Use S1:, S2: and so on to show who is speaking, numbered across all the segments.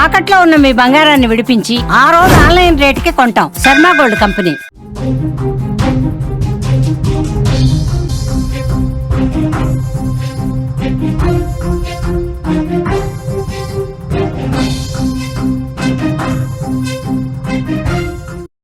S1: తాకట్లో ఉన్న మీ బంగారాన్ని విడిపించి ఆ రోజు ఆన్లైన్ రేటుకి కొంటాం. Sharma gold company.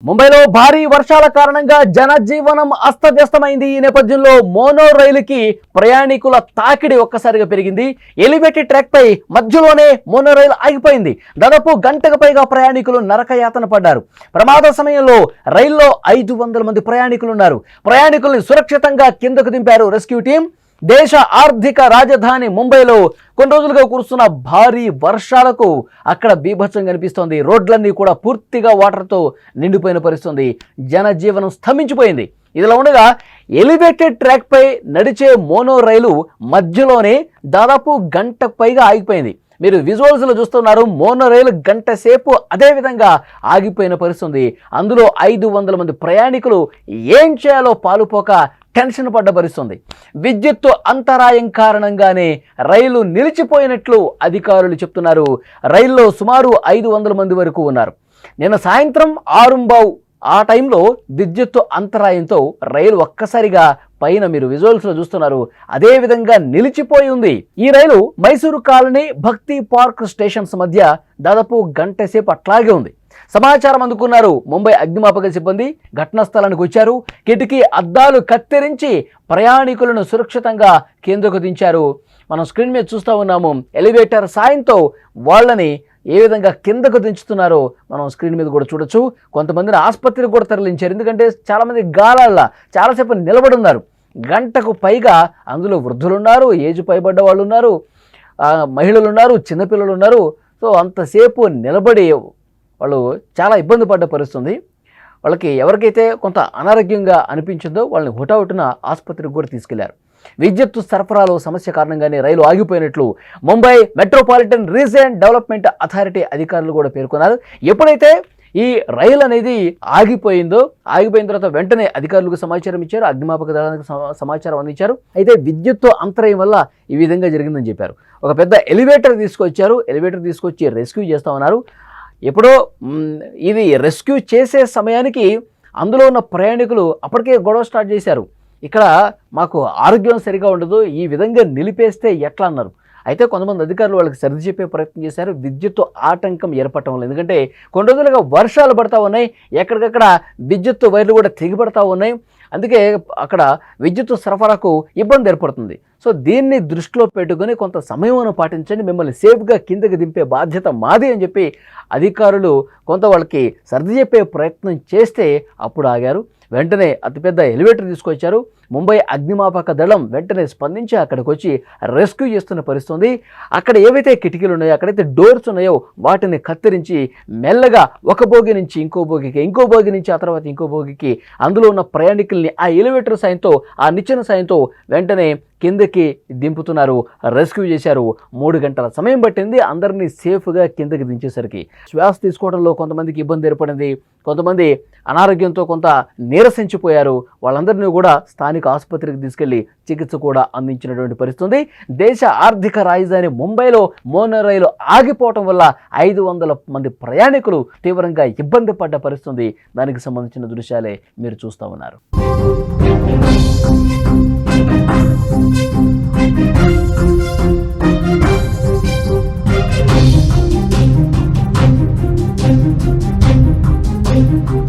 S2: ముంబైలో భారీ వర్షాల కారణంగా జనజీవనం అస్తవ్యస్తమైంది. ఈ నేపథ్యంలో మోనో రైలుకి ప్రయాణికుల తాకిడి ఒక్కసారిగా పెరిగింది. ఎలివేటెడ్ ట్రాక్ పై మధ్యలోనే మోనో రైలు ఆగిపోయింది. దాదాపు గంటకు పైగా ప్రయాణికులు నరకయాతన పడ్డారు. ప్రమాద సమయంలో రైల్లో 500 మంది ప్రయాణికులు ఉన్నారు. ప్రయాణికుల్ని సురక్షితంగా కిందకు దింపారు రెస్క్యూ టీం. దేశ ఆర్థిక రాజధాని ముంబైలో కొన్ని రోజులుగా కురుస్తున్న భారీ వర్షాలకు అక్కడ బీభత్సం కనిపిస్తోంది. రోడ్లన్నీ కూడా పూర్తిగా వాటర్తో నిండిపోయిన పరిస్థితుంది. జనజీవనం స్తంభించిపోయింది. ఇదిలా ఉండగా ఎలివేటెడ్ ట్రాక్ పై నడిచే మోనో రైలు మధ్యలోనే దాదాపు గంటకు పైగా ఆగిపోయింది. మీరు విజువల్స్లో చూస్తున్నారు. మోనో రైలు గంట సేపు అదే విధంగా ఆగిపోయిన పరిస్థితుంది. అందులో 500 మంది ప్రయాణికులు ఏం చేయాలో పాలుపోక టెన్షన్ పడ్డ పరిస్థితుంది. విద్యుత్తు అంతరాయం కారణంగానే రైలు నిలిచిపోయినట్లు అధికారులు చెప్తున్నారు. రైల్లో సుమారు 500 మంది వరకు ఉన్నారు. నిన్న సాయంత్రం 6:15 ఆ టైంలో విద్యుత్తు అంతరాయంతో రైలు ఒక్కసారిగా పైన మీరు విజువల్స్లో చూస్తున్నారు అదే విధంగా నిలిచిపోయి ఉంది. ఈ రైలు మైసూరు కాలనీ భక్తి పార్క్ స్టేషన్స్ మధ్య దాదాపు గంట సేపు అట్లాగే ఉంది. సమాచారం అందుకున్నారు ముంబై అగ్నిమాపక సిబ్బంది. ఘటనా స్థలానికి వచ్చారు. కిటికీ అద్దాలు కత్తిరించి ప్రయాణికులను సురక్షితంగా కిందకు దించారు. మనం స్క్రీన్ మీద చూస్తూ ఉన్నాము. ఎలివేటర్ సాయంతో వాళ్ళని ఏ విధంగా కిందకు దించుతున్నారో మనం స్క్రీన్ మీద కూడా చూడొచ్చు. కొంతమందిని ఆసుపత్రికి కూడా తరలించారు. ఎందుకంటే చాలామంది గాలాల్లో చాలాసేపు నిలబడి ఉన్నారు. గంటకు పైగా అందులో వృద్ధులు ఉన్నారు, ఏజ్ పైబడ్డ వాళ్ళు ఉన్నారు, మహిళలు ఉన్నారు, చిన్నపిల్లలు ఉన్నారు. సో అంతసేపు నిలబడి వాళ్ళు చాలా ఇబ్బంది పడ్డ పరిస్థితుంది. వాళ్ళకి ఎవరికైతే కొంత అనారోగ్యంగా అనిపించిందో వాళ్ళని హుటాహుటిన ఆసుపత్రికి కూడా తీసుకెళ్లారు. విద్యుత్ సరఫరాలో సమస్య కారణంగానే రైలు ఆగిపోయినట్లు Mumbai metropolitan region development authority అధికారులు కూడా పేర్కొన్నారు. ఎప్పుడైతే ఈ రైలు అనేది ఆగిపోయిన తర్వాత వెంటనే అధికారులకు సమాచారం ఇచ్చారు. అగ్నిమాపక దళానికి సమాచారం అందించారు. అయితే విద్యుత్తు అంతరాయం వల్ల ఈ విధంగా జరిగిందని చెప్పారు. ఒక పెద్ద ఎలివేటర్ తీసుకొచ్చారు. ఎలివేటర్ తీసుకొచ్చి రెస్క్యూ చేస్తా ఉన్నారు. ఎప్పుడో ఇది రెస్క్యూ చేసే సమయానికి అందులో ఉన్న ప్రయాణికులు అప్పటికే గొడవ స్టార్ట్ చేశారు. ఇక్కడ మాకు ఆరోగ్యం సరిగా ఉండదు, ఈ విధంగా నిలిపేస్తే ఎట్లా అన్నారు. అయితే కొంతమంది అధికారులు వాళ్ళకి సర్ది చెప్పే ప్రయత్నం చేశారు. విద్యుత్తు ఆటంకం ఏర్పడటం వల్ల, ఎందుకంటే కొన్ని రోజులుగా వర్షాలు పడతా ఉన్నాయి, ఎక్కడికక్కడ విద్యుత్తు వైర్లు కూడా తెగిపడతా ఉన్నాయి. అందుకే అక్కడ విద్యుత్తు సరఫరాకు ఇబ్బంది ఏర్పడుతుంది. సో దీన్ని దృష్టిలో పెట్టుకుని కొంత సమయం పాటించండి, మిమ్మల్ని సేఫ్గా కిందకి దింపే బాధ్యత మాది అని చెప్పి అధికారులు కొంత వాళ్ళకి సర్ది చెప్పే ప్రయత్నం చేస్తే అప్పుడు ఆగారు. వెంటనే అతిపెద్ద ఎలివేటర్ తీసుకొచ్చారు. ముంబై అగ్నిమాపక దళం వెంటనే స్పందించి అక్కడికి వచ్చి రెస్క్యూ చేస్తున్న పరిస్థితుంది. అక్కడ ఏవైతే కిటికీలు ఉన్నాయో, అక్కడైతే డోర్స్ ఉన్నాయో వాటిని కత్తిరించి మెల్లగా ఒక బోగి నుంచి ఇంకో బోగికి, ఇంకో బోగి నుంచి ఆ తర్వాత ఇంకో బోగికి అందులో ఉన్న ప్రయాణికుల్ని ఆ ఎలివేటర్ సాయంతో, ఆ నిచ్చెన సాయంతో వెంటనే కిందకి దింపుతున్నారు. రెస్క్యూ చేశారు. 3 గంటల సమయం పట్టింది అందరినీ సేఫ్గా కిందకి దించేసరికి. శ్వాస తీసుకోవడంలో కొంతమందికి ఇబ్బంది ఏర్పడింది. కొంతమంది అనారోగ్యంతో కొంత నీరసించిపోయారు. వాళ్ళందరినీ కూడా స్థానిక ఆసుపత్రికి తీసుకెళ్లి చికిత్స కూడా అందించినటువంటి పరిస్థితి. దేశ ఆర్థిక రాజధాని ముంబైలో మోనో రైలు ఆగిపోవటం వల్ల 500 మంది ప్రయాణికులు తీవ్రంగా ఇబ్బంది పడ్డ పరిస్థితి. దానికి సంబంధించిన దృశ్యాలే మీరు చూస్తూ ఉన్నారు.
S3: Thank you.